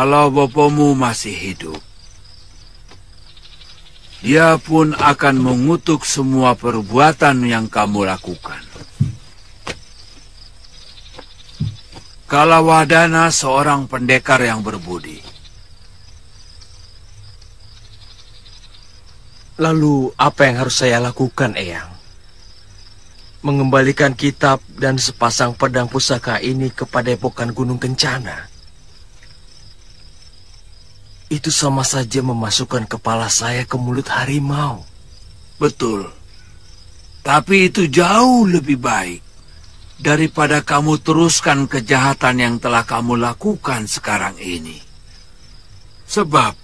kalau bopomu masih hidup, dia pun akan mengutuk semua perbuatan yang kamu lakukan. Kalawadana seorang pendekar yang berbudi. Lalu apa yang harus saya lakukan, Eyang? Mengembalikan kitab dan sepasang pedang pusaka ini ke Padepokan Gunung Kencana. Itu sama saja memasukkan kepala saya ke mulut harimau. Betul. Tapi itu jauh lebih baik daripada kamu teruskan kejahatan yang telah kamu lakukan sekarang ini. Sebab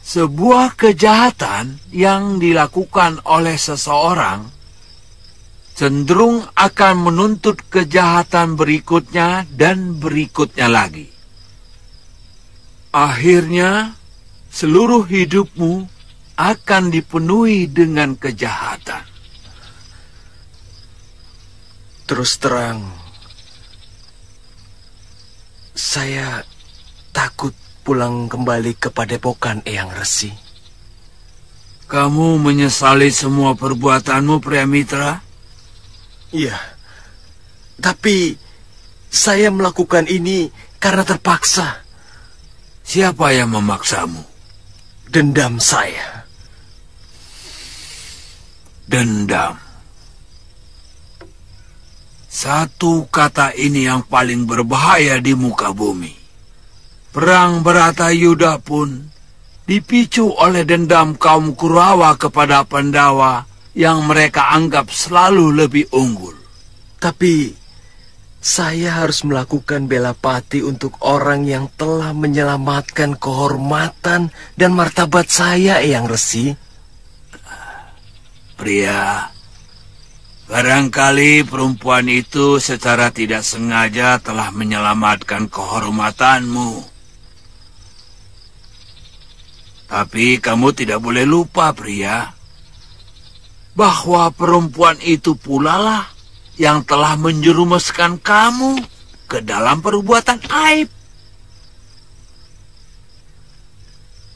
sebuah kejahatan yang dilakukan oleh seseorang cenderung akan menuntut kejahatan berikutnya dan berikutnya lagi. Akhirnya, seluruh hidupmu akan dipenuhi dengan kejahatan. Terus terang, saya takut pulang kembali ke Padepokan Eyang Resi. Kamu menyesali semua perbuatanmu, Priamitra? Iya, tapi saya melakukan ini karena terpaksa. Siapa yang memaksamu? Dendam saya. Dendam. Satu kata ini yang paling berbahaya di muka bumi. Perang Bharatayuda pun dipicu oleh dendam kaum Kurawa kepada Pandawa yang mereka anggap selalu lebih unggul. Tapi saya harus melakukan bela pati untuk orang yang telah menyelamatkan kehormatan dan martabat saya, Eyang Resi. Pria, barangkali perempuan itu secara tidak sengaja telah menyelamatkan kehormatanmu. Tapi kamu tidak boleh lupa, pria, bahwa perempuan itu pula lah yang telah menjerumuskan kamu ke dalam perbuatan aib.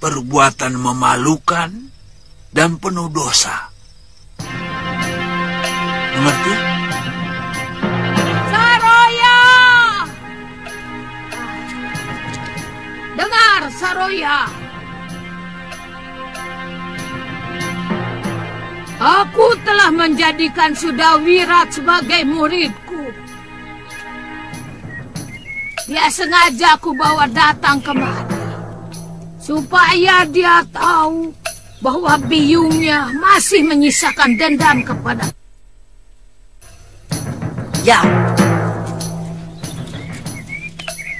Perbuatan memalukan dan penuh dosa. Mengerti? Saroya! Dengar, Saroya! Aku telah menjadikan Sudawirat sebagai muridku. Dia sengaja aku bawa datang kemari, supaya dia tahu bahwa biungnya masih menyisakan dendam kepada. Ya,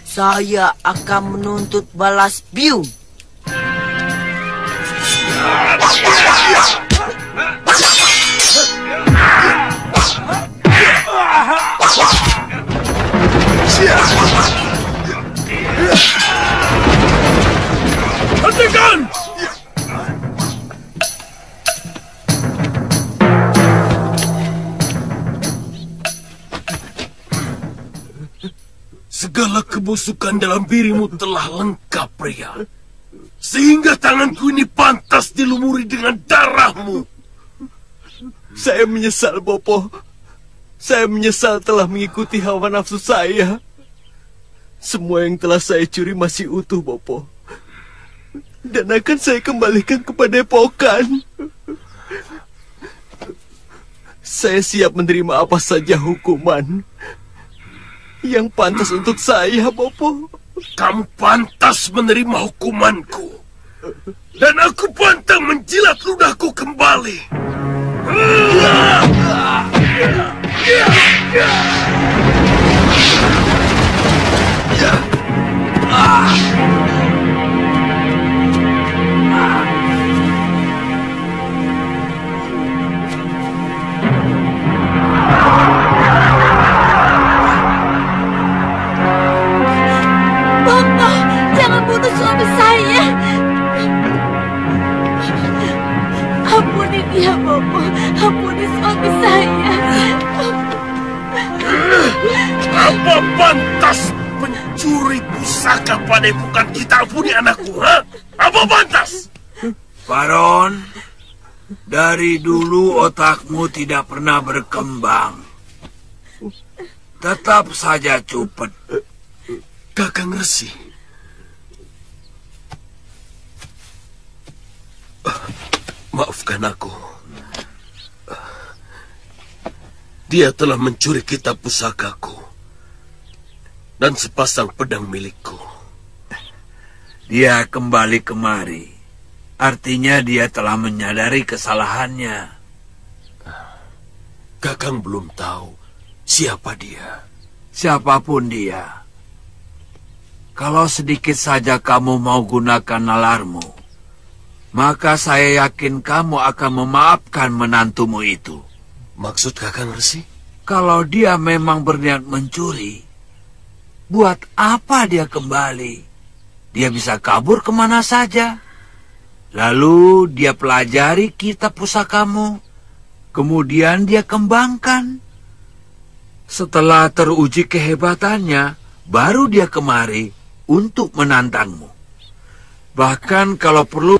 saya akan menuntut balas biung. Hentikan! Segala kebusukan dalam dirimu telah lengkap, pria. Sehingga tanganku ini pantas dilumuri dengan darahmu. Saya menyesal, Bopo. Saya menyesal telah mengikuti hawa nafsu saya. Semua yang telah saya curi masih utuh, Bopo. Dan akan saya kembalikan ke Padepokan. Saya siap menerima apa saja hukuman yang pantas untuk saya, Bopo. Kamu pantas menerima hukumanku. Dan aku pantang menjilat ludahku kembali. Ampuni dia, Bopo. Ampuni suami saya. Apa pantas pencuri pusaka pusaka padepokan kita punya anakku, ha? Apa pantas? Baron, dari dulu otakmu tidak pernah berkembang. Tetap saja cupet. Kakang Resi. Maafkan aku. Dia telah mencuri kitab pusakaku dan sepasang pedang milikku. Dia kembali kemari. Artinya dia telah menyadari kesalahannya. Kakang belum tahu siapa dia. Siapapun dia. Kalau sedikit saja kamu mau gunakan nalarmu, maka saya yakin kamu akan memaafkan menantumu itu. Maksud Kakang Resi? Kalau dia memang berniat mencuri, buat apa dia kembali? Dia bisa kabur kemana saja. Lalu dia pelajari kitab pusakamu, kemudian dia kembangkan. Setelah teruji kehebatannya, baru dia kemari untuk menantangmu. Bahkan kalau perlu,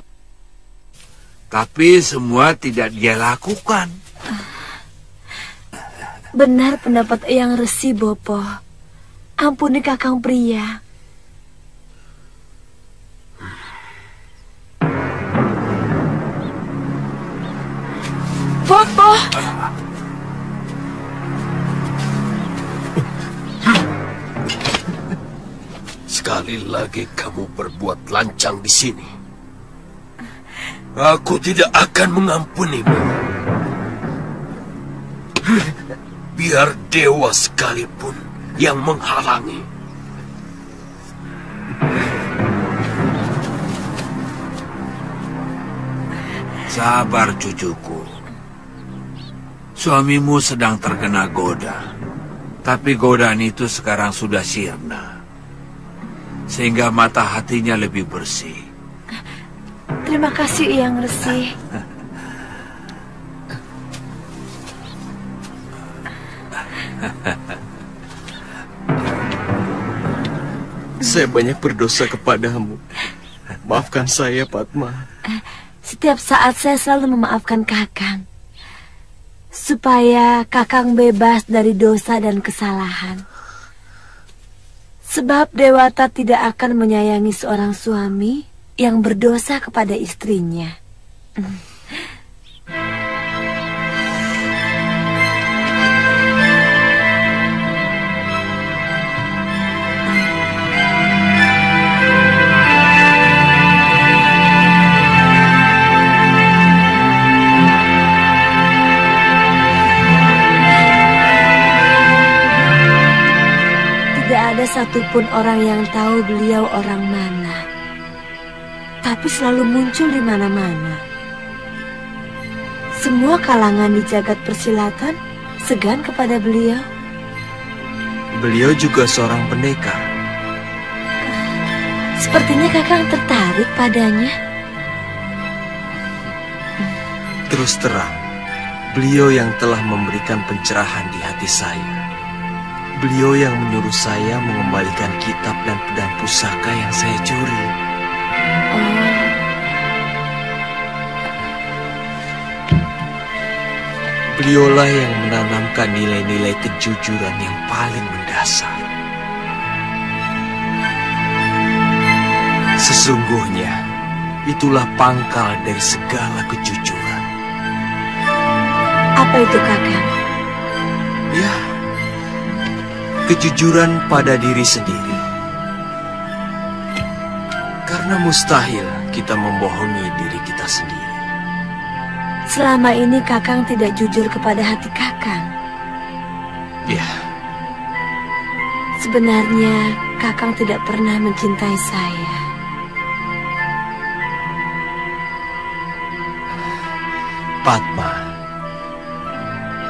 tapi semua tidak dia lakukan. Benar pendapat Eyang Resi, Bopo. Ampuni Kakang Pria. Bopo. Sekali lagi kamu berbuat lancang di sini. Aku tidak akan mengampunimu. Biar dewa sekalipun yang menghalangi. Sabar cucuku. Suamimu sedang terkena goda. Tapi godaan itu sekarang sudah sirna. Sehingga mata hatinya lebih bersih. Terima kasih Eyang Resi. Saya banyak berdosa kepadamu. Maafkan saya, Padma. Setiap saat saya selalu memaafkan Kakang. Supaya Kakang bebas dari dosa dan kesalahan. Sebab Dewata tidak akan menyayangi seorang suami yang berdosa kepada istrinya. Tidak ada satupun orang yang tahu beliau orang mana. Tapi selalu muncul di mana-mana. Semua kalangan di jagat persilatan segan kepada beliau. Beliau juga seorang pendekar. Sepertinya Kakang tertarik padanya. Terus terang, beliau yang telah memberikan pencerahan di hati saya. Beliau yang menyuruh saya mengembalikan kitab dan pedang pusaka yang saya curi. Beliaulah yang menanamkan nilai-nilai kejujuran yang paling mendasar. Sesungguhnya, itulah pangkal dari segala kejujuran. Apa itu, Kakang? Ya, kejujuran pada diri sendiri. Karena mustahil kita membohongi diri kita sendiri. Selama ini Kakang tidak jujur kepada hati Kakang. Ya. Sebenarnya Kakang tidak pernah mencintai saya. Padma,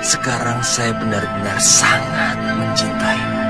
sekarang saya benar-benar sangat mencintaimu.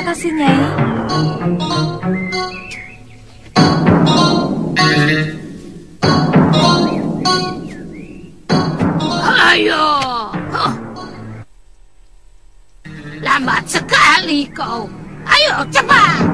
Terima kasih, Nyai. Ayo. Lambat sekali kau. Ayo, cepat.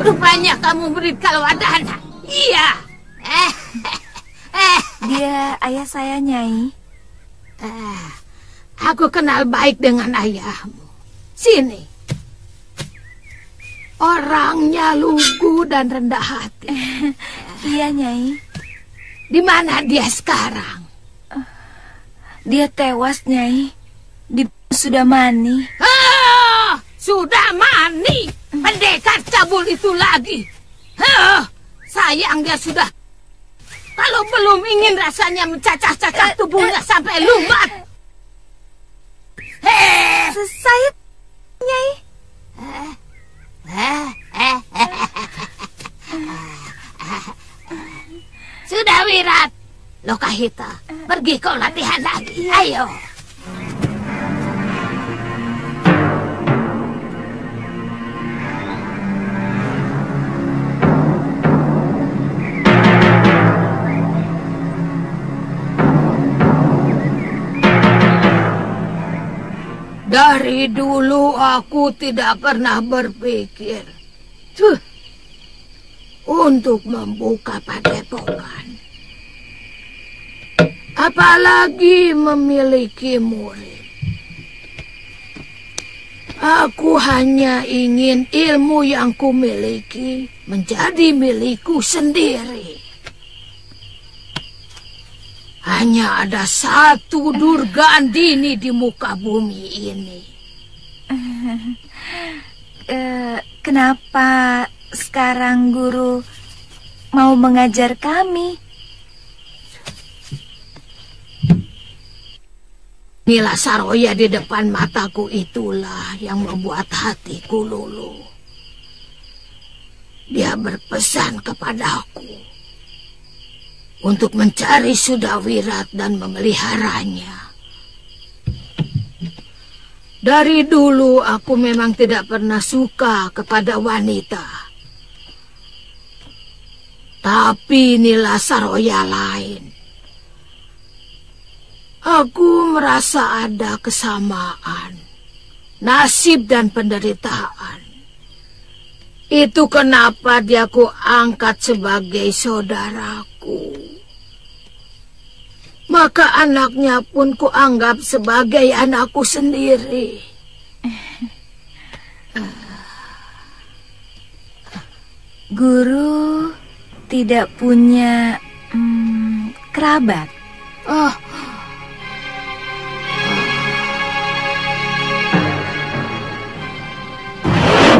Rupanya kamu murid Kalwadana. Iya. Dia ayah saya, Nyai. Aku kenal baik dengan ayahmu. Sini. Orangnya lugu dan rendah hati. Iya, Nyai. Di mana dia sekarang? Dia tewas, Nyai. Di Sudamani. Sudah mani. Pendekar cabul itu lagi. Sayang dia sudah. Kalau belum ingin rasanya mencacah-cacah tubuhnya sampai lumat. Saya, Nyai. Sudah, Wirat. Lokahita, pergi kau latihan lagi. Ayo. Dari dulu aku tidak pernah berpikir untuk membuka padepokan. Apalagi memiliki murid. Aku hanya ingin ilmu yang kumiliki menjadi milikku sendiri. Hanya ada satu Durga Andini di muka bumi ini. Kenapa sekarang guru mau mengajar kami? Nila Saroya di depan mataku itulah yang membuat hatiku luluh. Dia berpesan kepadaku untuk mencari Sudawirat dan memeliharanya. Dari dulu aku memang tidak pernah suka kepada wanita. Tapi Nila Saroya lain. Aku merasa ada kesamaan, nasib dan penderitaan. Itu kenapa dia ku angkat sebagai saudaraku. Maka anaknya pun ku anggap sebagai anakku sendiri. Guru tidak punya kerabat?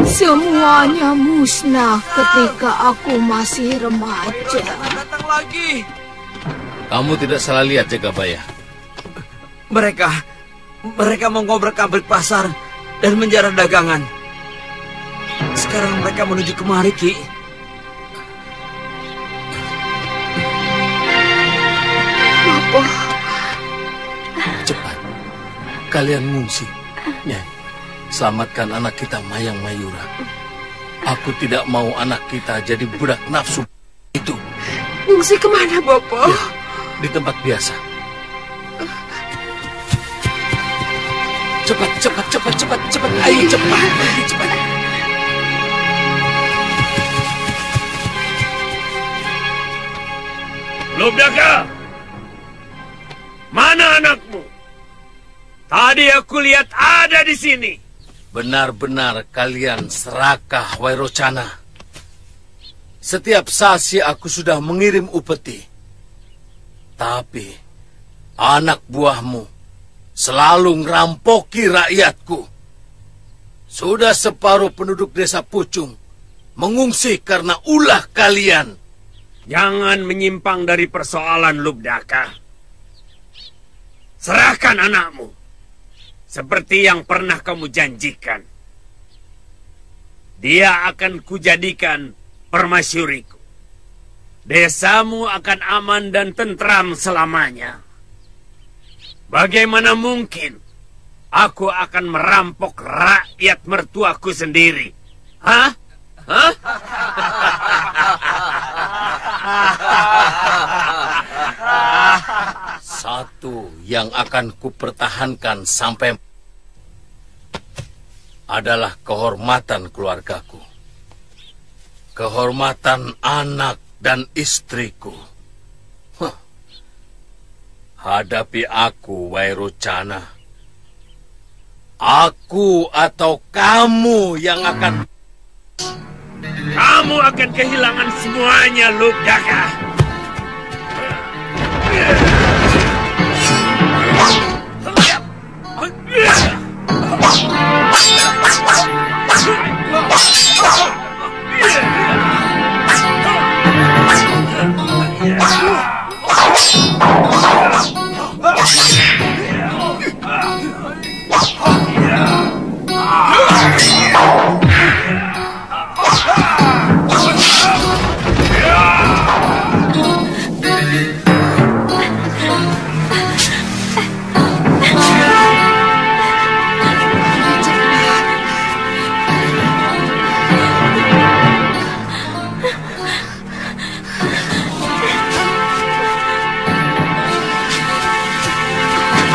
Semuanya musnah ketika aku masih remaja. Datang lagi. Kamu tidak salah lihat, Jagabaya. Mereka mengobrak-abrik pasar dan menjarah dagangan. Sekarang mereka menuju kemari, Ki. Apa? Cepat, kalian mengungsi. Nyai, selamatkan anak kita Mayang Mayura. Aku tidak mau anak kita jadi budak nafsu itu. Mengungsi kemana, Bapak? Ya, di tempat biasa. Cepat. Ayo cepat. Lubdaga, mana anakmu? Tadi aku lihat ada di sini. Benar-benar kalian serakah, Wairocana. Setiap sasi aku sudah mengirim upeti. Tapi anak buahmu selalu ngerampoki rakyatku. Sudah separuh penduduk desa Pucung mengungsi karena ulah kalian. Jangan menyimpang dari persoalan, Lubdaka. Serahkan anakmu, seperti yang pernah kamu janjikan. Dia akan kujadikan permasyuriku. Desamu akan aman dan tentram selamanya. Bagaimana mungkin aku akan merampok rakyat mertuaku sendiri? Hah? Hah? Satu yang akan kupertahankan sampai adalah kehormatan keluargaku. Kehormatan anak dan istriku. Hadapi aku, Wairocana. Aku atau kamu yang akan... Kamu akan kehilangan semuanya, Lubdaka.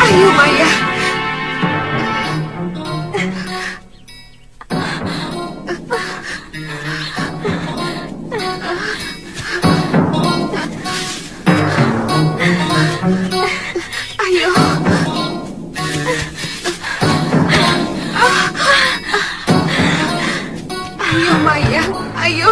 Ayo, Maya. Ayo. Ayo, Maya. Ayo.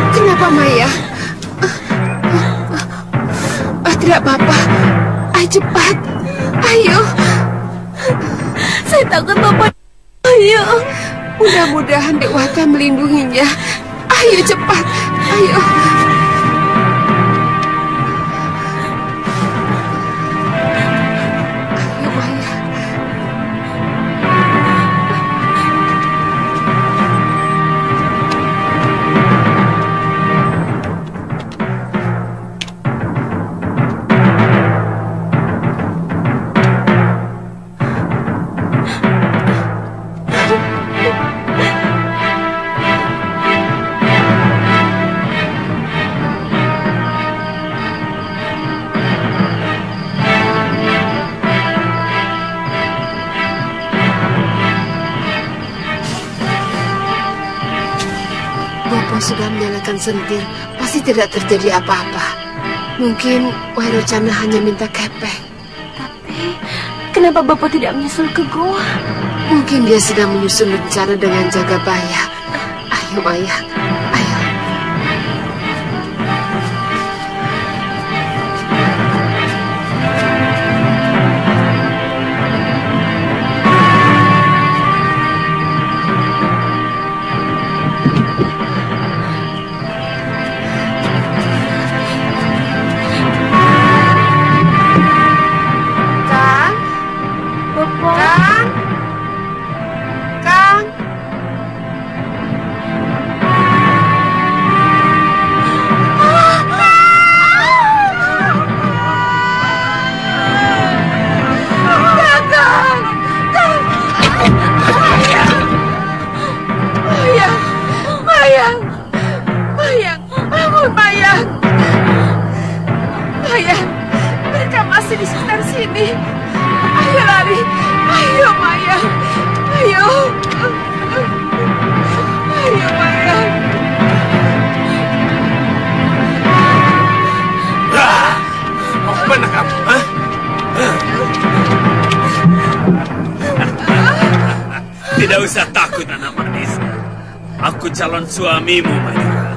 Kenapa, Maya? Tidak apa-apa. Ayo cepat. Ayo. Saya takut Bapak. Ayo. Mudah-mudahan Dewata melindunginya. Ayo cepat. Ayo. Ayo, Maya. Bopo sudah menyalakan sentir, pasti tidak terjadi apa-apa. Mungkin Wairocana hanya minta kepeng. Tapi kenapa Bapak tidak menyusul ke gua? Mungkin dia sedang menyusun rencana dengan jaga baya. Ayo, Maya. Ayo. Mayang! Mayang! Mereka masih di sekitar sini. Ayo lari! Ayo Mayang! Ayo! Ayo Mayang! Mau kemana kamu? Tidak usah takut, anak manis. Aku calon suamimu, Mayura.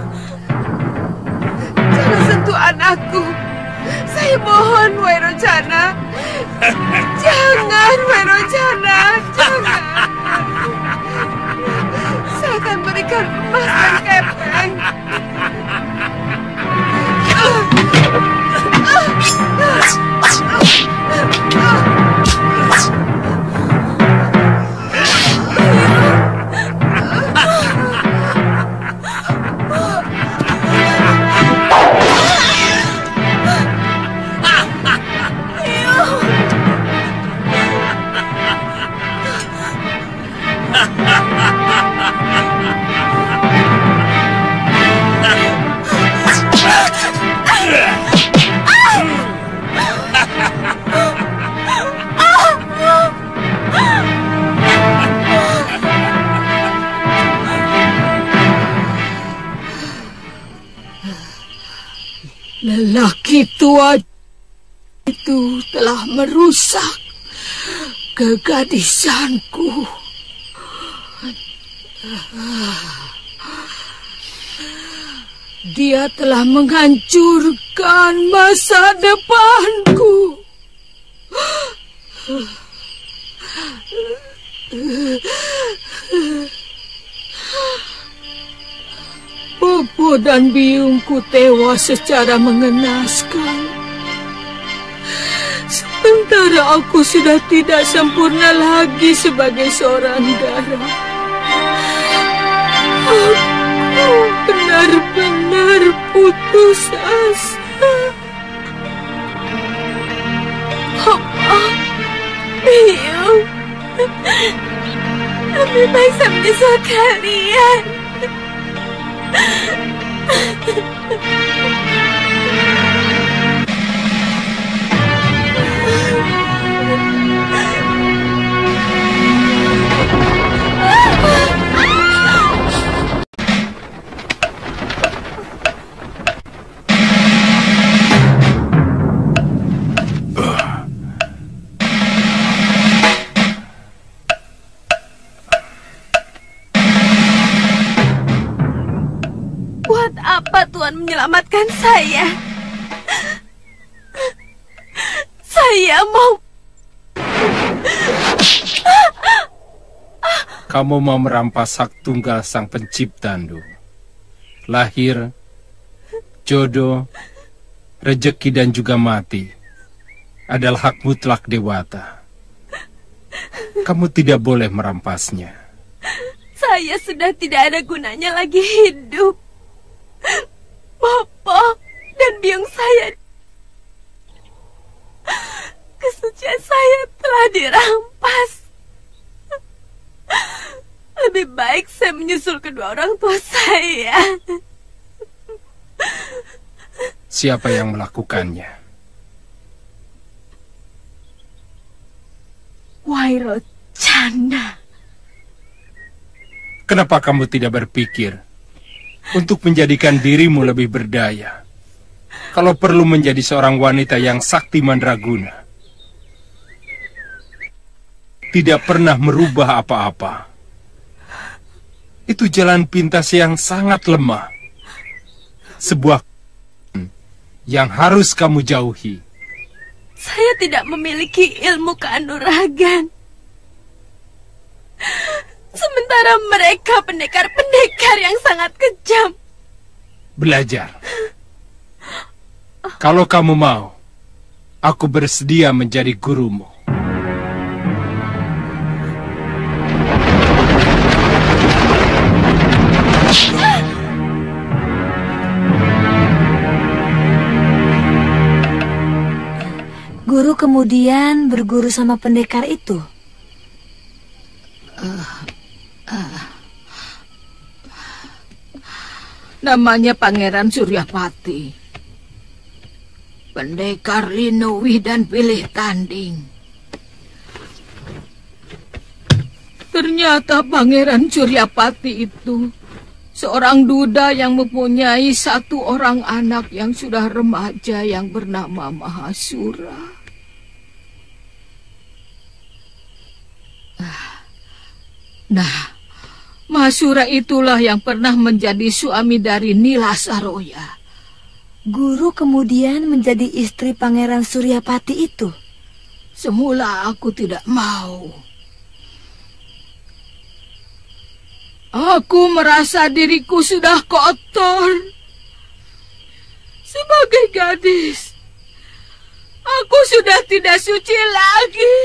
Jangan sentuh anakku. Saya mohon, Wairocana. Jangan, Wairocana. Jangan. Saya akan berikan emas dan kepeng. Lelaki tua itu telah merusak kegadisanku. Dia telah menghancurkan masa depanku. Bobo dan biungku tewas secara mengenaskan. Sementara aku sudah tidak sempurna lagi sebagai seorang darah. Aku benar-benar putus asa. Bobo, Biung, lebih baik saya menyesal kalian. Buat apa Tuhan menyelamatkan saya? Saya mau... Kamu mau merampas hak tunggal sang pencipta, Ndu. Lahir, jodoh, rejeki dan juga mati adalah hak mutlak dewata. Kamu tidak boleh merampasnya. Saya sudah tidak ada gunanya lagi hidup. Bobo dan biung saya, kesucian saya telah dirampas. Lebih baik saya menyusul kedua orang tua saya. Siapa yang melakukannya? Wairocana. Kenapa kamu tidak berpikir untuk menjadikan dirimu lebih berdaya? Kalau perlu menjadi seorang wanita yang sakti mandraguna, tidak pernah merubah apa-apa. Itu jalan pintas yang sangat lemah. Sebuah yang harus kamu jauhi. Saya tidak memiliki ilmu keanuragan. Sementara mereka pendekar-pendekar yang sangat kejam. Belajar. Kalau kamu mau, aku bersedia menjadi gurumu. Guru kemudian berguru sama pendekar itu. Namanya Pangeran Suryapati. Pendekar Linuwih dan pilih tanding. Ternyata Pangeran Suryapati itu seorang duda yang mempunyai satu orang anak yang sudah remaja yang bernama Mahasura. Nah, Mahasura itulah yang pernah menjadi suami dari Nila Saroya. Guru kemudian menjadi istri Pangeran Suryapati itu. Semula aku tidak mau. Aku merasa diriku sudah kotor. Sebagai gadis, aku sudah tidak suci lagi.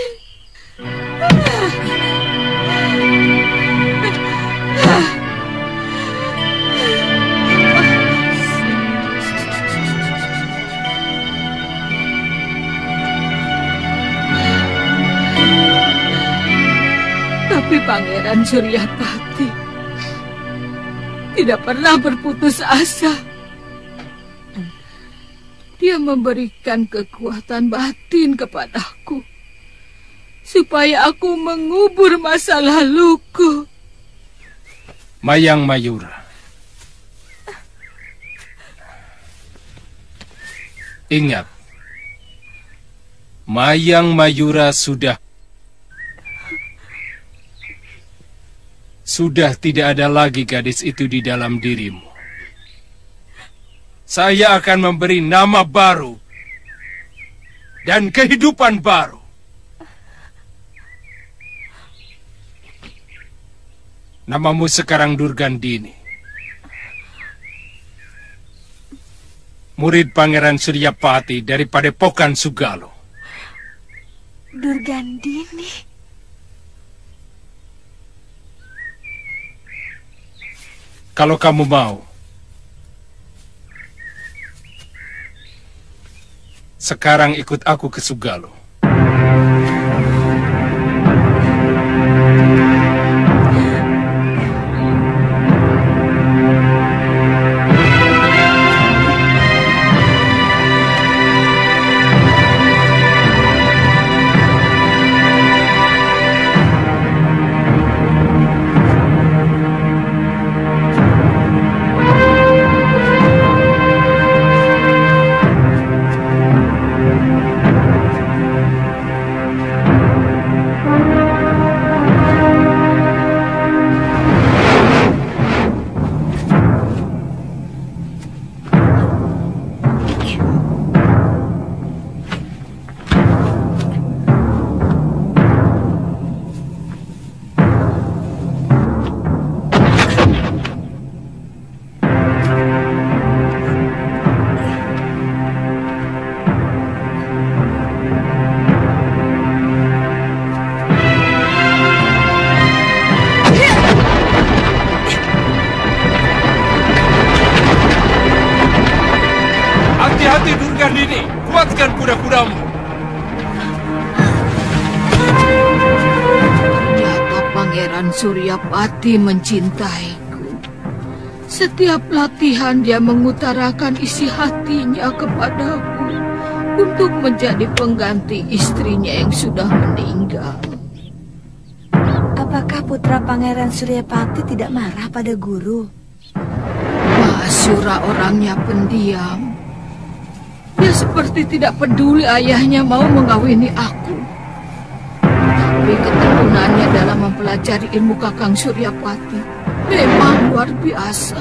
Tapi Pangeran Suryapati tidak pernah berputus asa. Dia memberikan kekuatan batin kepadaku supaya aku mengubur masa laluku. Mayang Mayura, ingat, Mayang Mayura sudah tidak ada lagi gadis itu di dalam dirimu. Saya akan memberi nama baru dan kehidupan baru. Namamu sekarang Durgandini, murid Pangeran Suryapati dari Padepokan Sugalo. Durgandini? Kalau kamu mau, sekarang ikut aku ke Sugalo. Hati-hati Durgandini, kuatkan kuda-kudamu. Ternyata Pangeran Suryapati mencintaiku. Setiap latihan dia mengutarakan isi hatinya kepadaku untuk menjadi pengganti istrinya yang sudah meninggal. Apakah putra Pangeran Suryapati tidak marah pada guru? Mahasura orangnya pendiam. Dia seperti tidak peduli ayahnya mau mengawini aku. Tapi ketekunannya dalam mempelajari ilmu Kakang Suryapati memang luar biasa.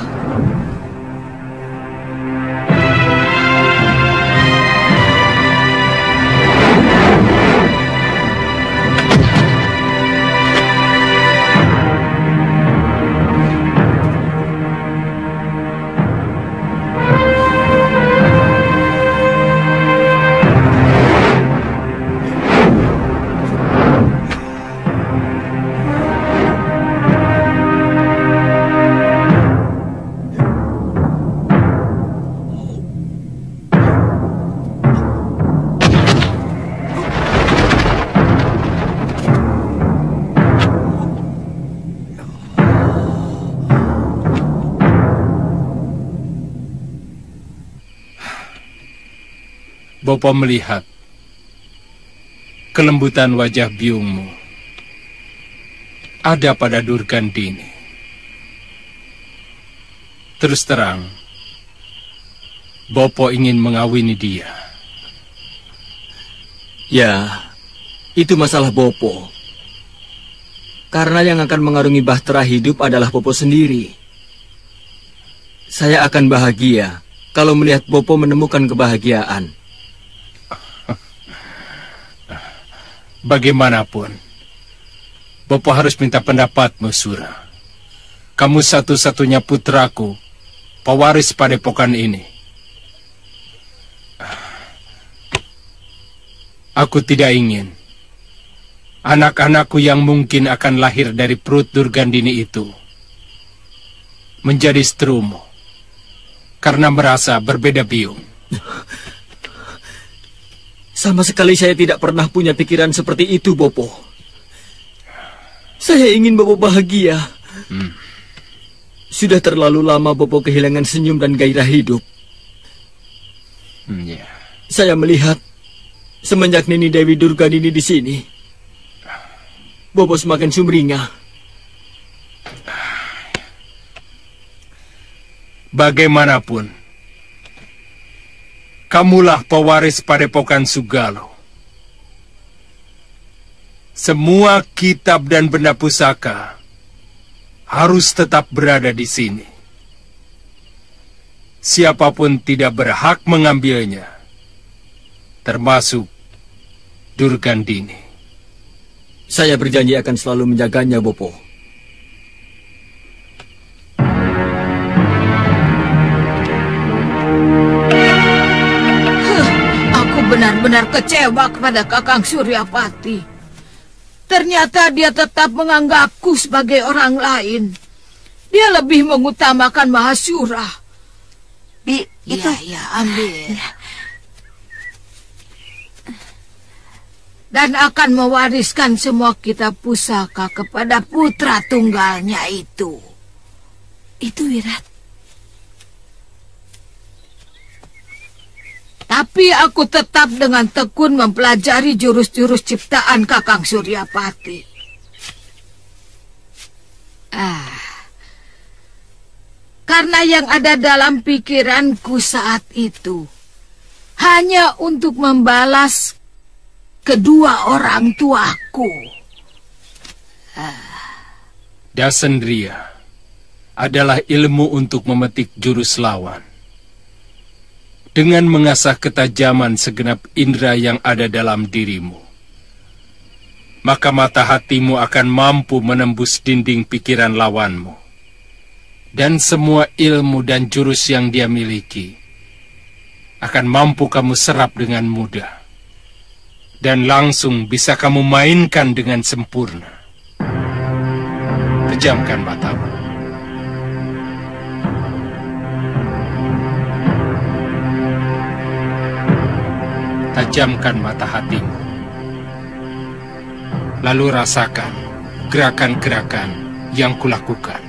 Bopo melihat kelembutan wajah biungmu ada pada Durgandini. Terus terang, Bopo ingin mengawini dia. Ya, itu masalah Bopo. Karena yang akan mengarungi bahtera hidup adalah Bopo sendiri. Saya akan bahagia kalau melihat Bopo menemukan kebahagiaan. Bagaimanapun, Bopo harus minta pendapatmu, Sura. Kamu satu-satunya putraku, pewaris padepokan ini. Aku tidak ingin anak-anakku yang mungkin akan lahir dari perut Durgandini itu menjadi strumo karena merasa berbeda biung. Sama sekali saya tidak pernah punya pikiran seperti itu, Bopo. Saya ingin Bopo bahagia. Sudah terlalu lama Bopo kehilangan senyum dan gairah hidup. Saya melihat semenjak Nini Dewi Durgandini di sini, Bopo semakin sumringah. Bagaimanapun, kamulah pewaris padepokan Sugalo. Semua kitab dan benda pusaka harus tetap berada di sini. Siapapun tidak berhak mengambilnya, termasuk Durgandini. Saya berjanji akan selalu menjaganya, Bopo. Aku benar-benar kecewa kepada Kakang Suryapati. Ternyata dia tetap menganggapku sebagai orang lain. Dia lebih mengutamakan Mahasura. Itu ya, ambil. Dan akan mewariskan semua kitab pusaka kepada putra tunggalnya itu. Itu Wirat. Tapi aku tetap dengan tekun mempelajari jurus-jurus ciptaan Kakang Suryapati. Karena yang ada dalam pikiranku saat itu hanya untuk membalas kedua orang tuaku. Dasendriya adalah ilmu untuk memetik jurus lawan. Dengan mengasah ketajaman segenap indera yang ada dalam dirimu, maka mata hatimu akan mampu menembus dinding pikiran lawanmu. Dan semua ilmu dan jurus yang dia miliki akan mampu kamu serap dengan mudah. Dan langsung bisa kamu mainkan dengan sempurna. Pejamkan matamu. Tajamkan mata hatimu. Lalu rasakan gerakan-gerakan yang kulakukan.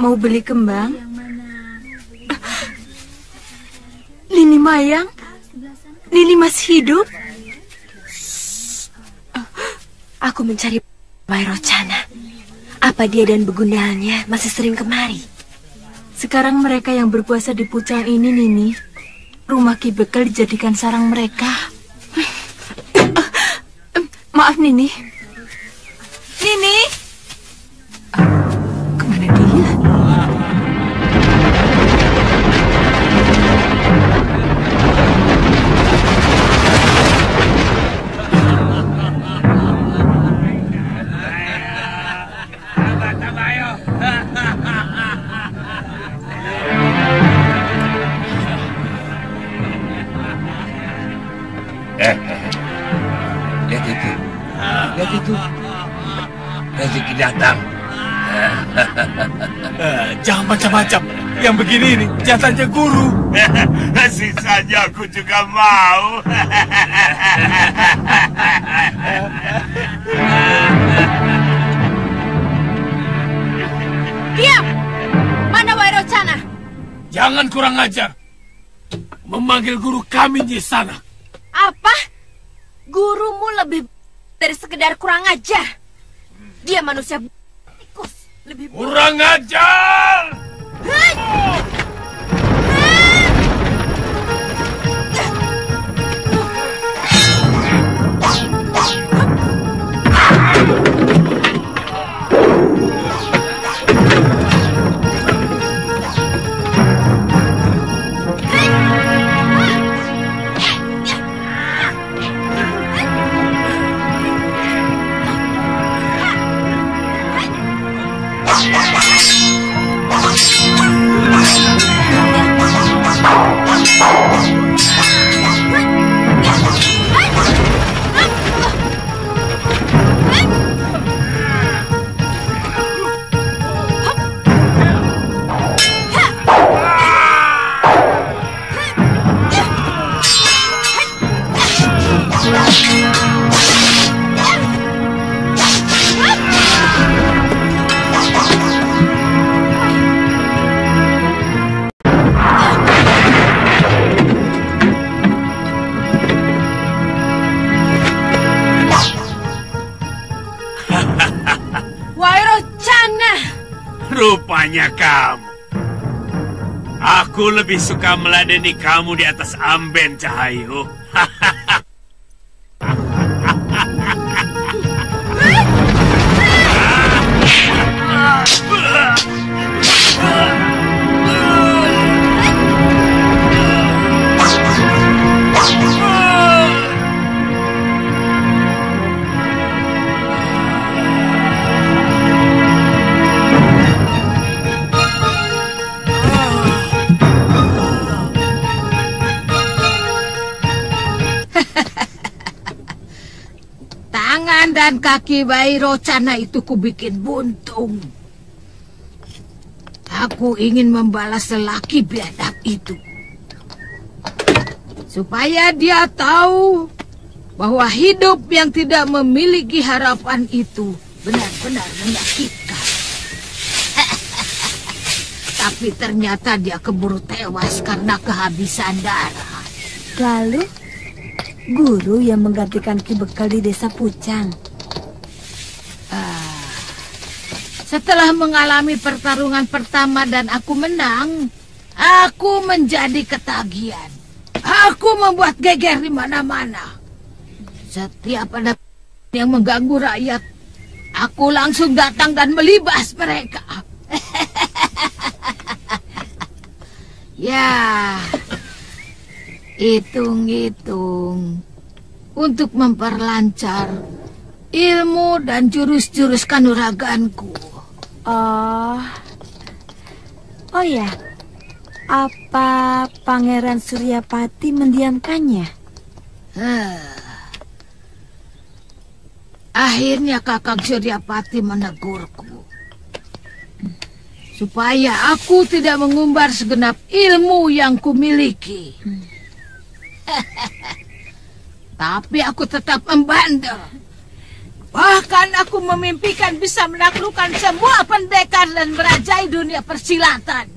Mau beli kembang? Nini Mayang? Nini masih hidup? Aku mencari Wairocana. Apa dia dan begundaannya masih sering kemari? Sekarang mereka yang berpuasa di Pucang ini, Nini, rumah Ki Bekel dijadikan sarang mereka. Maaf, Nini. Nini! Kemana dia? Lihat itu. Lihat itu. Rezeki datang. Jangan macam-macam. Yang begini ini jatahnya guru. Sisanya aku juga mau. Diam! Mana Wairocana? Jangan kurang ajar. Memanggil guru kami di sana. Apa? Gurumu lebih dari sekedar kurang ajar. Dia manusia tikus. Lebih kurang ajar! Rupanya kamu. Aku lebih suka meladeni kamu di atas Amben, Cahayu. Dan kaki Wairocana itu kubikin buntung. Aku ingin membalas lelaki biadab itu. Supaya dia tahu bahwa hidup yang tidak memiliki harapan itu benar-benar menyakitkan. Tapi ternyata dia keburu tewas karena kehabisan darah. Lalu, guru yang menggantikan Ki Bekel di desa Pucang. Setelah mengalami pertarungan pertama dan aku menang, aku menjadi ketagihan. Aku membuat geger di mana-mana. Setiap ada yang mengganggu rakyat, aku langsung datang dan melibas mereka. Ya, hitung-hitung untuk memperlancar ilmu dan jurus-jurus kanuraganku. Oh ya, apa Pangeran Suryapati mendiamkannya? Akhirnya Kakang Suryapati menegurku supaya aku tidak mengumbar segenap ilmu yang kumiliki. Tapi aku tetap membandel. Bahkan aku memimpikan bisa menaklukkan semua pendekar dan merajai dunia persilatan.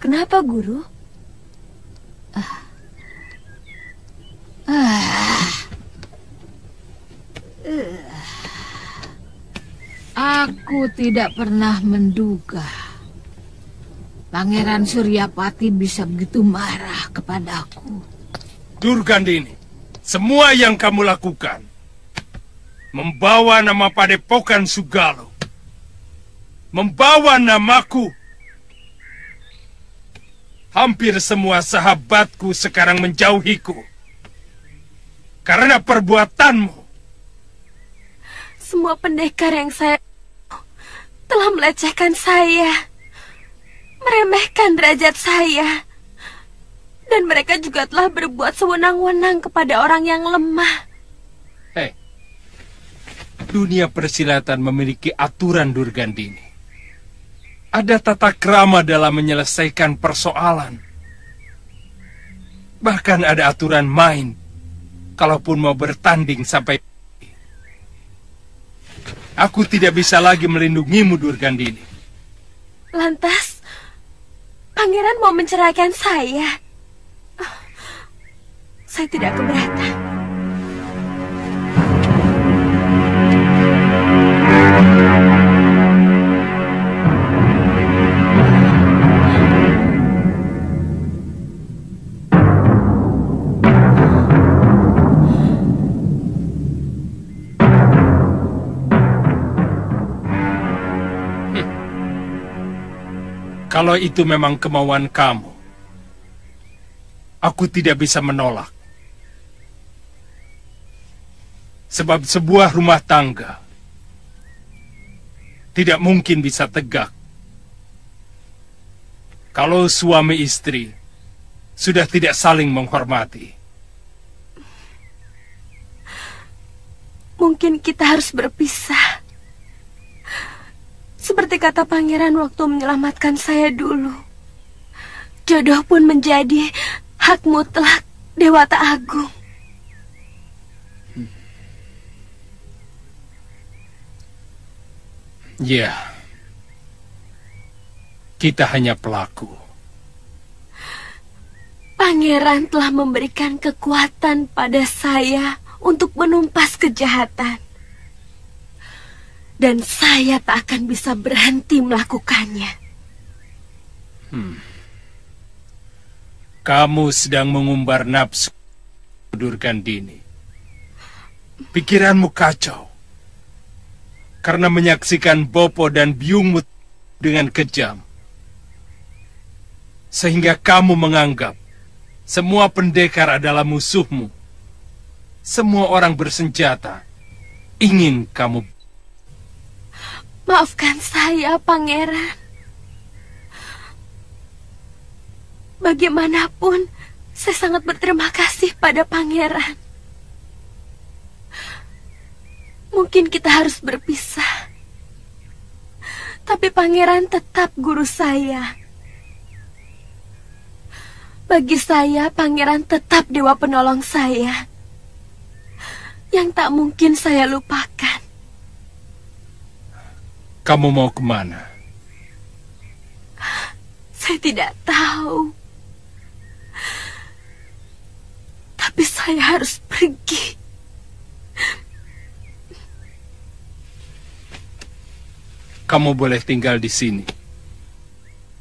Kenapa, Guru? Aku tidak pernah menduga Pangeran Suryapati bisa begitu marah kepadaku. Durgandini, semua yang kamu lakukan membawa nama Padepokan Sugalo, membawa namaku. Hampir semua sahabatku sekarang menjauhiku karena perbuatanmu. Semua pendekar yang saya telah melecehkan saya, meremehkan derajat saya, dan mereka juga telah berbuat sewenang-wenang kepada orang yang lemah. Hei, dunia persilatan memiliki aturan, Durgandini. Ada tata krama dalam menyelesaikan persoalan. Bahkan ada aturan main, kalaupun mau bertanding sampai... Aku tidak bisa lagi melindungimu, Durgandini. Lantas, Pangeran mau menceraikan saya? Saya tidak keberatan. Kalau itu memang kemauan kamu, aku tidak bisa menolak. Sebab sebuah rumah tangga tidak mungkin bisa tegak kalau suami istri sudah tidak saling menghormati. Mungkin kita harus berpisah. Seperti kata Pangeran waktu menyelamatkan saya dulu. Jodoh pun menjadi hak mutlak Dewata Agung. Ya, kita hanya pelaku. Pangeran telah memberikan kekuatan pada saya untuk menumpas kejahatan. Dan saya tak akan bisa berhenti melakukannya. Kamu sedang mengumbar nafsu, Durgandini. Pikiranmu kacau karena menyaksikan Bopo dan biungmu dengan kejam. Sehingga kamu menganggap semua pendekar adalah musuhmu. Semua orang bersenjata ingin kamu. Maafkan saya, Pangeran. Bagaimanapun, saya sangat berterima kasih pada Pangeran. Mungkin kita harus berpisah. Tapi Pangeran tetap guru saya. Bagi saya, Pangeran tetap dewa penolong saya, yang tak mungkin saya lupakan. Kamu mau kemana? Saya tidak tahu. Tapi saya harus pergi. Kamu boleh tinggal di sini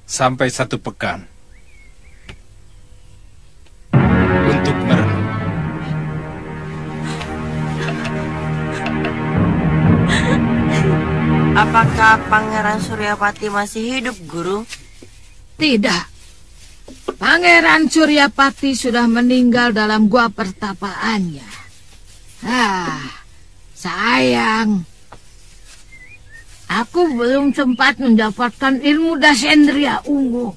sampai 1 pekan untuk merenung. Apakah Pangeran Suryapati masih hidup, Guru? Tidak. Pangeran Suryapati sudah meninggal dalam gua pertapaannya. Sayang. Aku belum sempat mendapatkan ilmu Dasendria Ungu,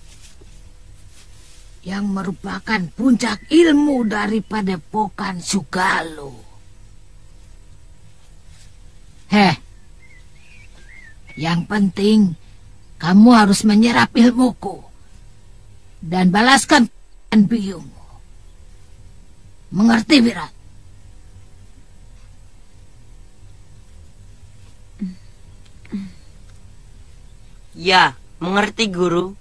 yang merupakan puncak ilmu dari Padepokan Sugalo. Yang penting, kamu harus menyerap ilmuku dan balaskan biyungmu. Mengerti, Wirat? Ya, mengerti, Guru.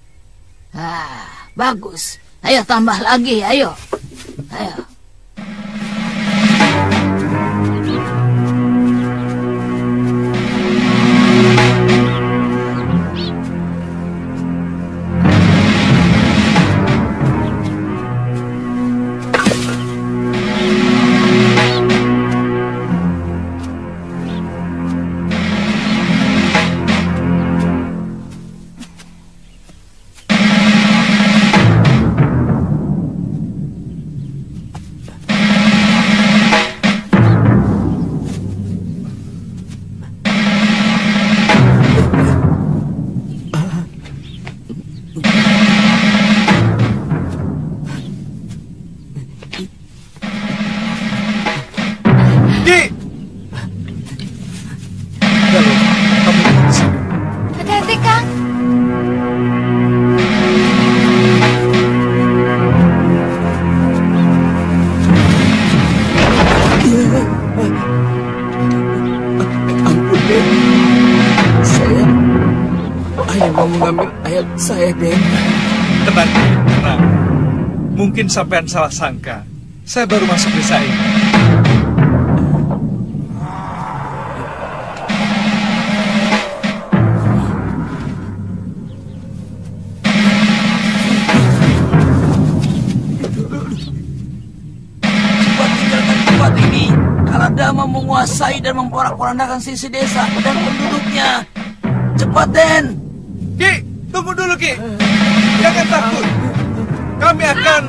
Bagus. Ayo tambah lagi, ayo. Ayo. Hati-hati, Kang. Ampun, Den. Saya hanya mau mengambil ayat saya, Den. Tenang, tenang. Mungkin sampean salah sangka. Saya baru masuk desa ini. Dama menguasai dan memporak-porandakan sisi desa dan penduduknya. Cepat, Den! Ki, tunggu dulu, Ki. Jangan takut. Kami akan...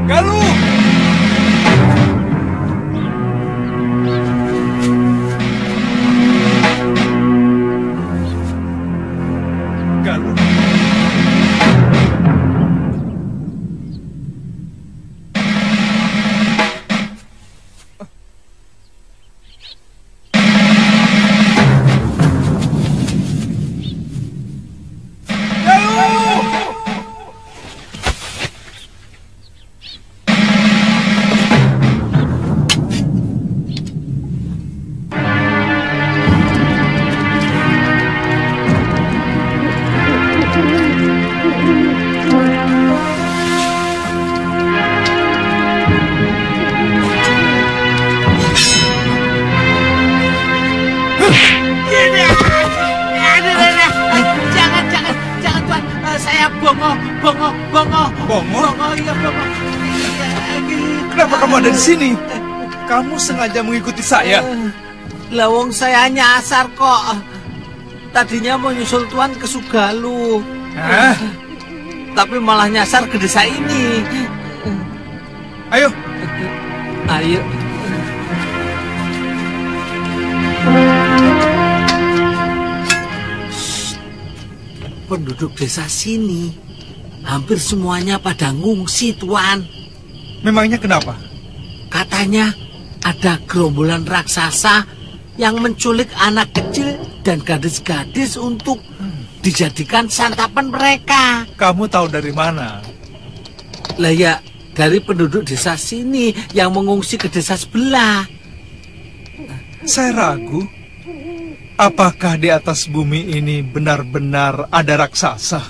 Galuh! Galuh. Kenapa kamu ada di sini? Kamu sengaja mengikuti saya? Lawong saya nyasar kok. Tadinya mau nyusul Tuan ke Sugalu. Hah? Tapi malah nyasar ke desa ini. Ayo. Ayo. Penduduk desa sini hampir semuanya pada ngungsi, Tuan. Memangnya kenapa? Katanya ada gerombolan raksasa yang menculik anak kecil dan gadis-gadis untuk dijadikan santapan mereka. Kamu tahu dari mana? Lah ya, dari penduduk desa sini yang mengungsi ke desa sebelah. Saya ragu. Apakah di atas bumi ini benar-benar ada raksasa?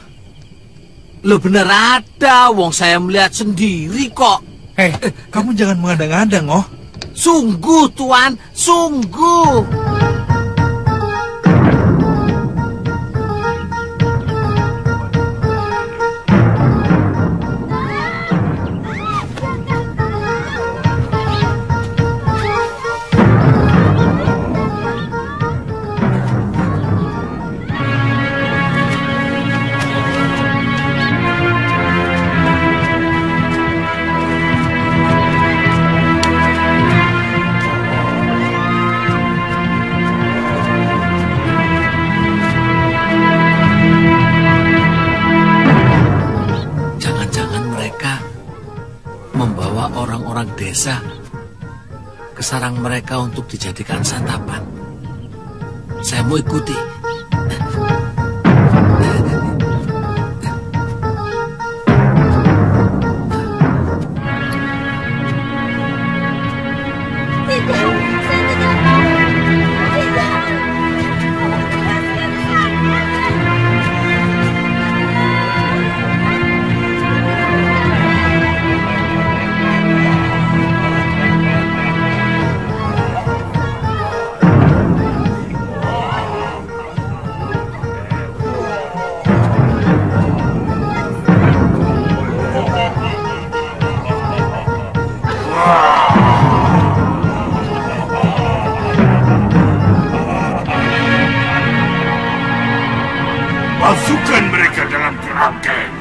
Lo bener ada, wong saya melihat sendiri kok. Hei, kamu jangan mengada-ngada, Ngoh. Sungguh, Tuan, sungguh. Desa ke sarang mereka untuk dijadikan santapan. Saya mau ikuti. Masukkan mereka dalam kerangkeng.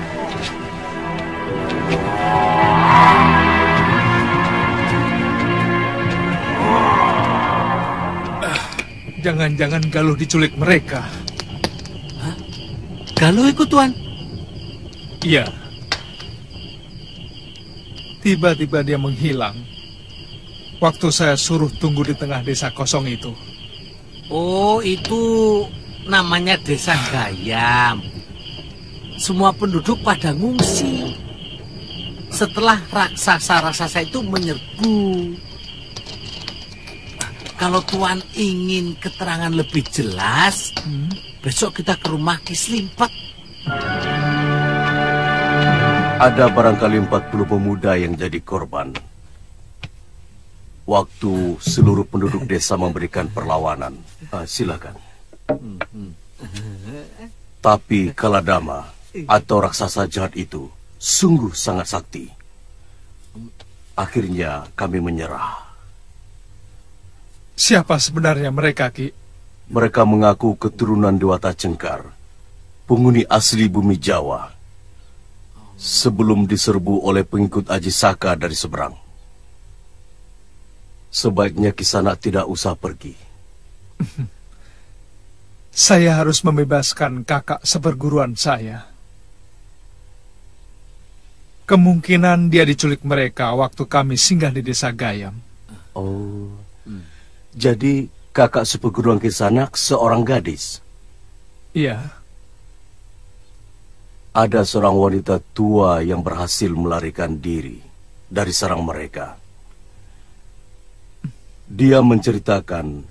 Jangan-jangan Galuh diculik mereka. Hah? Galuh ikut, Tuan? Iya. Tiba-tiba dia menghilang. Waktu saya suruh tunggu di tengah desa kosong itu. Oh, itu namanya Desa Gayam. Semua penduduk pada ngungsi setelah raksasa-raksasa itu menyerbu. Kalau Tuan ingin keterangan lebih jelas, besok kita ke rumah Ki Slimpet. Ada barangkali 40 pemuda yang jadi korban. Waktu seluruh penduduk desa memberikan perlawanan. Silakan. Tapi Kaladama atau raksasa jahat itu sungguh sangat sakti. Akhirnya kami menyerah. Siapa sebenarnya mereka, Ki? Mereka mengaku keturunan Dewata Cengkar, penghuni asli bumi Jawa, sebelum diserbu oleh pengikut Aji Saka dari seberang. Sebaiknya Kisanak tidak usah pergi. Saya harus membebaskan kakak seperguruan saya. Kemungkinan dia diculik mereka waktu kami singgah di Desa Gayam. Oh, jadi kakak seperguruan Kisanak seorang gadis? Iya. Ada seorang wanita tua yang berhasil melarikan diri dari sarang mereka. Dia menceritakan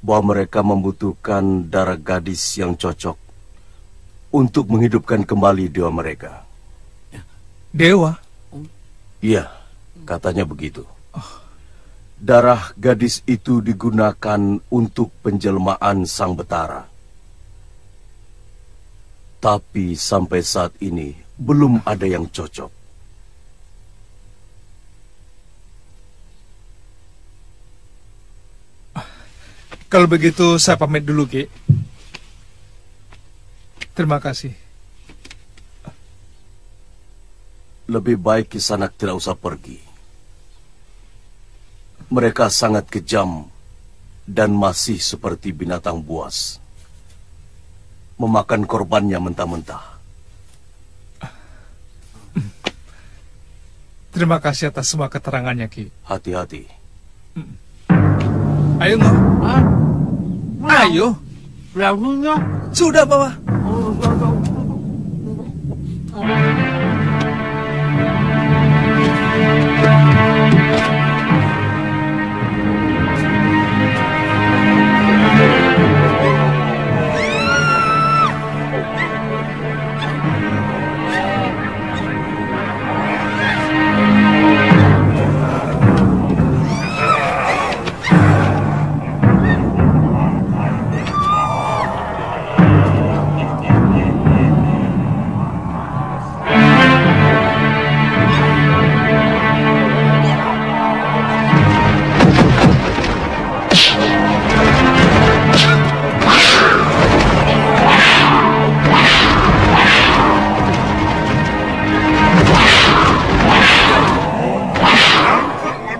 bahwa mereka membutuhkan darah gadis yang cocok untuk menghidupkan kembali dewa mereka. Dewa? Iya, katanya begitu. Darah gadis itu digunakan untuk penjelmaan Sang Betara. Tapi sampai saat ini belum ada yang cocok. Kalau begitu saya pamit dulu, Ki. Terima kasih. Lebih baik Kisanak tidak usah pergi. Mereka sangat kejam dan masih seperti binatang buas, memakan korbannya mentah-mentah. Terima kasih atas semua keterangannya, Ki. Hati-hati. Ayo, Ngo. Ayo. Sudah, Bawa.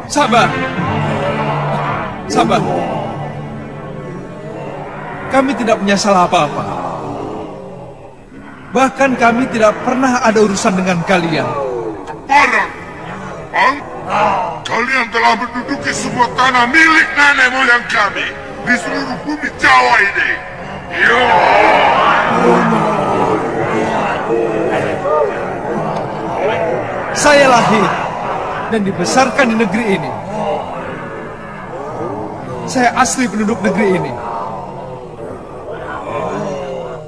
Sabar. Sabar. Kami tidak punya salah apa-apa. Bahkan kami tidak pernah ada urusan dengan kalian. Barang. Kalian telah menduduki semua tanah milik nenek moyang kami di seluruh bumi Jawa. Jawa ini. Saya lahir dan dibesarkan di negeri ini. Saya asli penduduk negeri ini.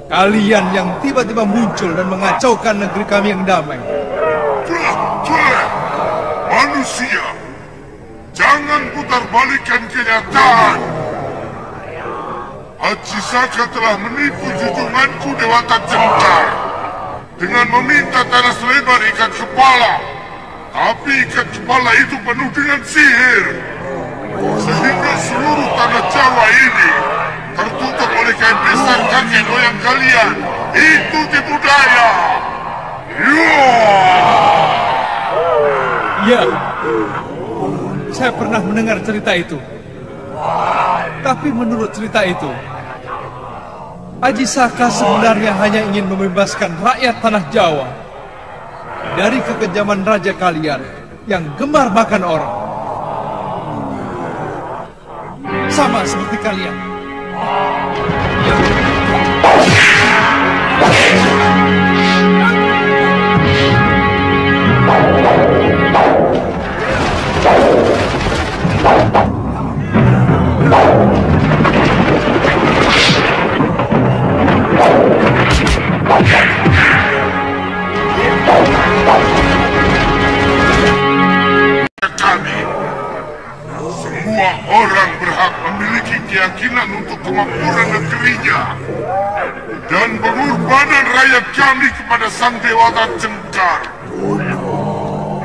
Kalian yang tiba-tiba muncul dan mengacaukan negeri kami yang damai. Manusia, jangan putar balikan kenyataan. Haji Saka telah menipu junjunganku Dewata Cengkar dengan meminta tanah selebar ikat kepala. Tapi ikat kepala itu penuh dengan sihir, sehingga seluruh tanah Jawa ini tertutup oleh kain besar kakek moyang kalian. Itu tipu daya. Ya, saya pernah mendengar cerita itu. Tapi menurut cerita itu, Haji Saka sebenarnya hanya ingin membebaskan rakyat tanah Jawa dari kekejaman raja kalian yang gemar makan orang. Sama seperti kalian. Kami, semua orang berhak memiliki keyakinan untuk kemakmuran negerinya dan pengorbanan rakyat kami kepada Sang Dewata Cengkar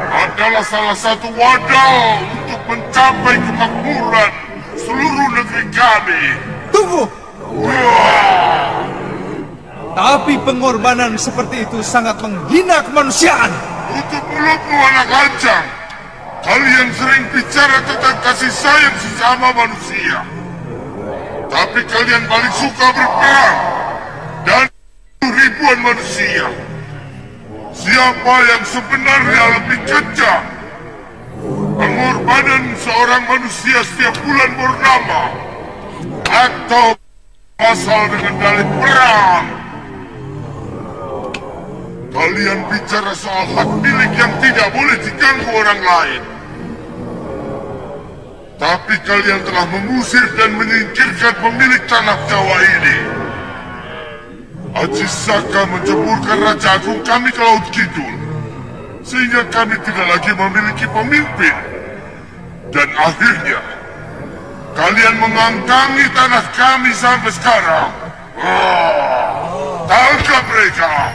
adalah salah satu wadah untuk mencapai kemakmuran seluruh negeri kami. Tunggu! Tapi pengorbanan seperti itu sangat menghina kemanusiaan. Tutup mulutmu, anak lancang. Kalian sering bicara tentang kasih sayang sesama manusia, tapi kalian paling suka berperang dan ribuan manusia. Siapa yang sebenarnya lebih kejam? Pengorbanan seorang manusia setiap bulan purnama, atau asal dengan dalih perang? Kalian bicara soal hak milik yang tidak boleh diganggu orang lain. Tapi kalian telah mengusir dan menyingkirkan pemilik tanah Jawa ini. Haji Saka menjeburkan Raja Agung kami ke Laut Kidul, sehingga kami tidak lagi memiliki pemimpin. Dan akhirnya, kalian mengangkangi tanah kami sampai sekarang. Tangkap mereka!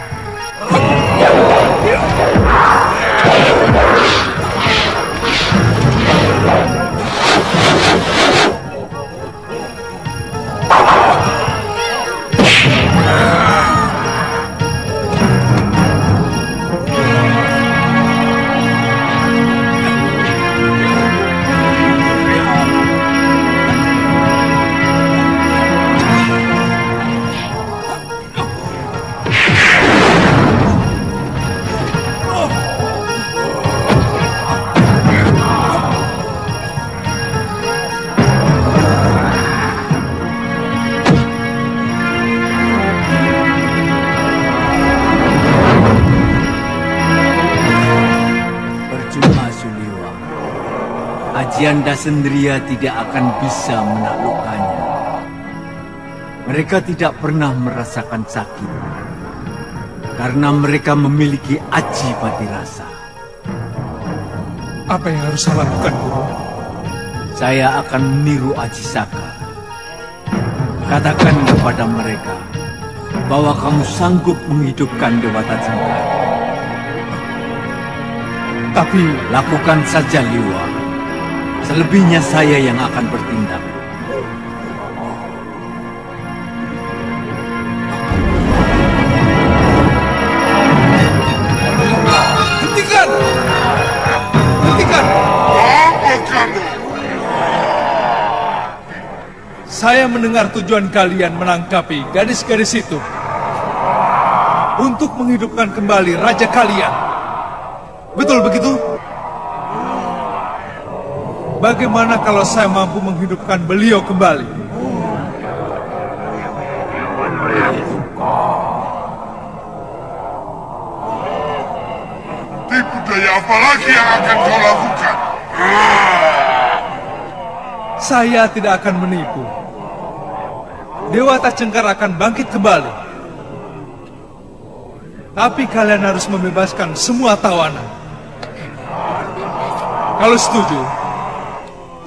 Janda Sendria tidak akan bisa menaklukkannya. Mereka tidak pernah merasakan sakit karena mereka memiliki aji patirasa. Apa yang harus saya lakukan, Guru? Saya akan meniru Aji Saka. Katakan kepada mereka bahwa kamu sanggup menghidupkan Dewata Cengkar. Tapi lakukan saja, Liwa. Selebihnya saya yang akan bertindak. Hentikan! Hentikan! Apa kamu? Saya mendengar tujuan kalian menangkapi gadis-gadis itu untuk menghidupkan kembali raja kalian. Betul begitu? Bagaimana kalau saya mampu menghidupkan beliau kembali? Apalagi yang akan kau lakukan? Saya tidak akan menipu. Dewata Cengkar akan bangkit kembali. Tapi kalian harus membebaskan semua tawanan. Kalau setuju,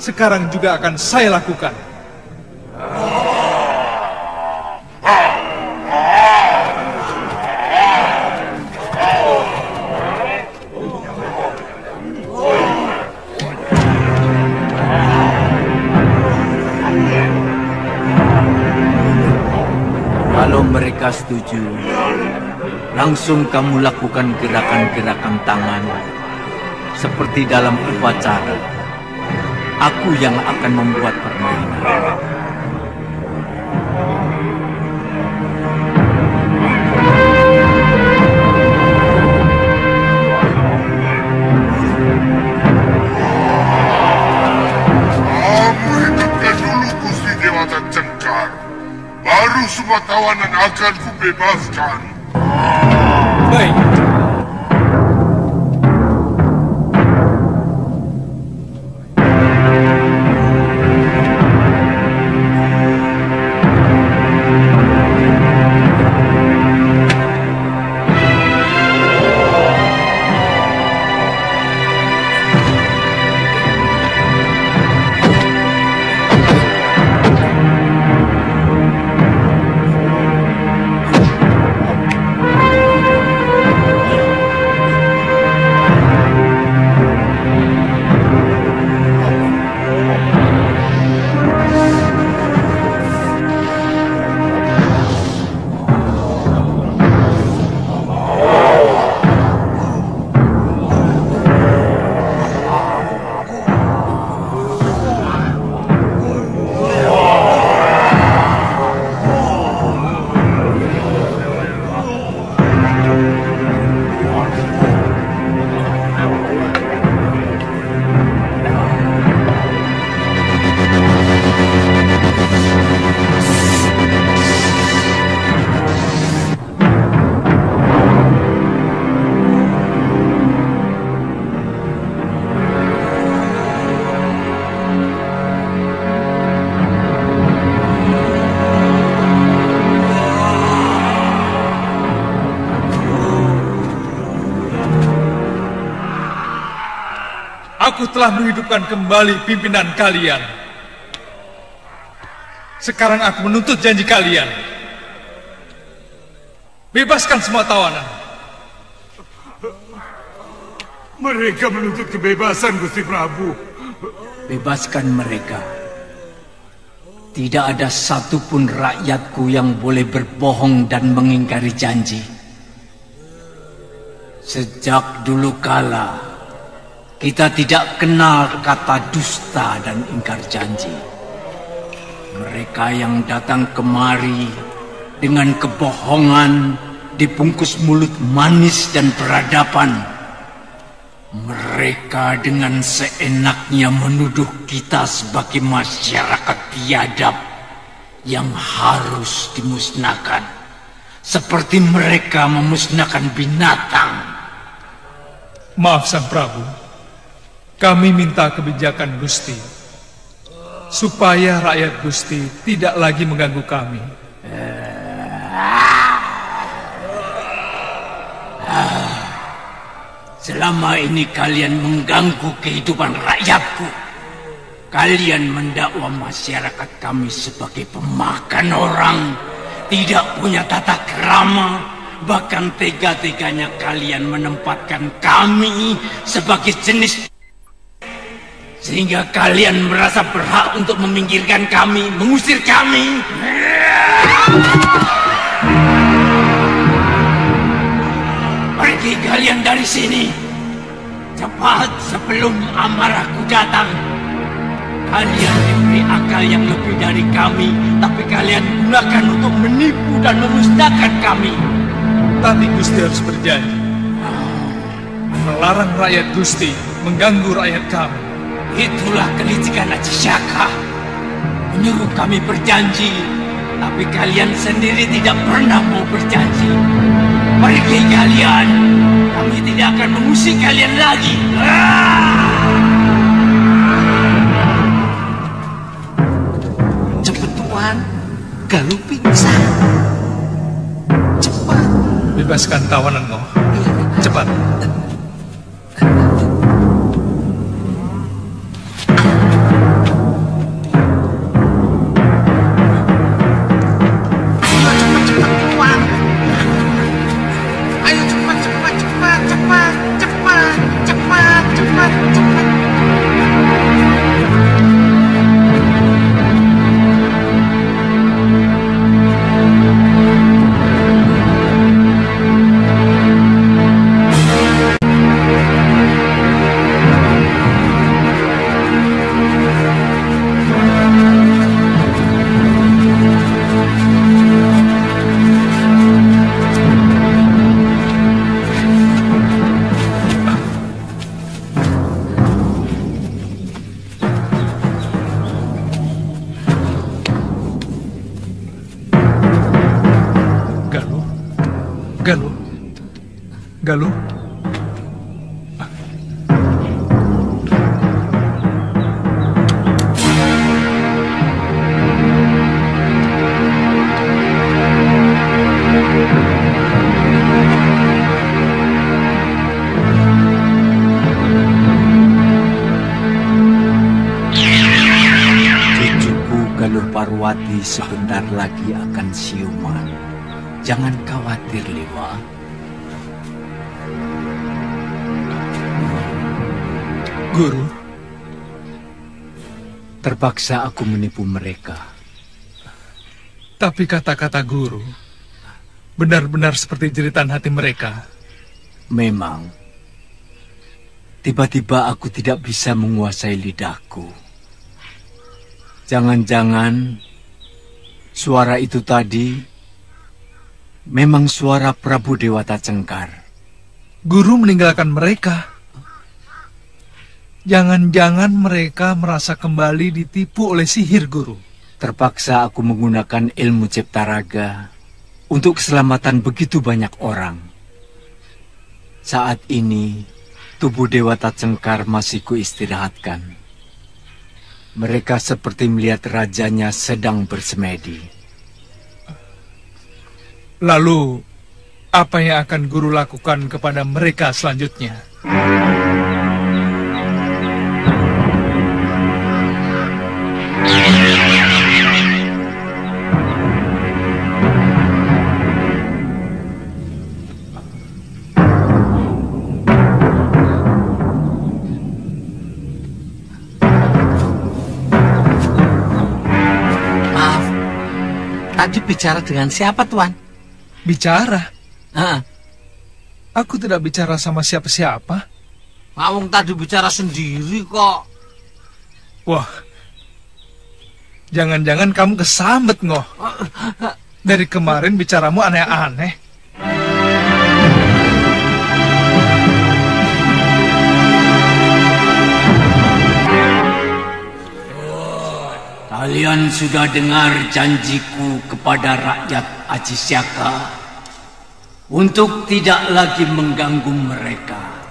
sekarang juga akan saya lakukan. Kalau mereka setuju, langsung kamu lakukan gerakan-gerakan tangan seperti dalam upacara. Aku yang akan membuat permainan. Aku hidupkan dulu Gusti Dewata Cengkar. Baru semua tawanan akan kubebaskan. Baik. Aku telah menghidupkan kembali pimpinan kalian. Sekarang aku menuntut janji kalian. Bebaskan semua tawanan. Mereka menuntut kebebasan, Gusti Prabu. Bebaskan mereka. Tidak ada satupun rakyatku yang boleh berbohong dan mengingkari janji. Sejak dulu kala, kita tidak kenal kata dusta dan ingkar janji. Mereka yang datang kemari dengan kebohongan dibungkus mulut manis dan peradaban. Mereka dengan seenaknya menuduh kita sebagai masyarakat biadab yang harus dimusnahkan. Seperti mereka memusnahkan binatang. Maaf Sang Prabu. Kami minta kebijakan Gusti, supaya rakyat Gusti tidak lagi mengganggu kami. Selama ini kalian mengganggu kehidupan rakyatku. Kalian mendakwa masyarakat kami sebagai pemakan orang, tidak punya tata krama, bahkan tega-teganya kalian menempatkan kami sebagai jenis, sehingga kalian merasa berhak untuk meminggirkan kami, mengusir kami. Pergi kalian dari sini, cepat sebelum amarahku datang. Kalian diberi akal yang lebih dari kami, tapi kalian gunakan untuk menipu dan memusnahkan kami. Tapi Gusti harus berjanji melarang rakyat Gusti mengganggu rakyat kami. Itulah kelicikan Aji Saka, menyuruh kami berjanji, tapi kalian sendiri tidak pernah mau berjanji. Pergi kalian, Kami tidak akan mengusik kalian lagi. Cepat Tuan, Galuh pingsan. Cepat. Bebaskan tawanan kau. Cepat. Galuh. Cucuku Galuh Parwati sebentar lagi akan siuman. Jangan khawatir, Liwa. Guru, terpaksa aku menipu mereka. Tapi kata-kata guru benar-benar seperti jeritan hati mereka. Memang, tiba-tiba aku tidak bisa menguasai lidahku. Jangan-jangan suara itu tadi memang suara Prabu Dewata Cengkar. Guru meninggalkan mereka. Jangan-jangan mereka merasa kembali ditipu oleh sihir, Guru. Terpaksa aku menggunakan ilmu cipta raga untuk keselamatan begitu banyak orang. Saat ini, tubuh Dewata Cengkar masih kuistirahatkan. Mereka seperti melihat rajanya sedang bersemedi. Lalu, apa yang akan Guru lakukan kepada mereka selanjutnya? Tadi bicara dengan siapa, Tuan? Bicara? Heeh. Aku tidak bicara sama siapa-siapa. Ngawung tadi bicara sendiri kok. Wah, jangan-jangan kamu kesambet, Ngoh. Dari kemarin bicaramu aneh-aneh. Kalian sudah dengar janjiku kepada rakyat Ajisyaka untuk tidak lagi mengganggu mereka.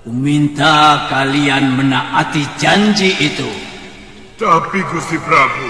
Kuminta kalian menaati janji itu. Tapi Gusti Prabu,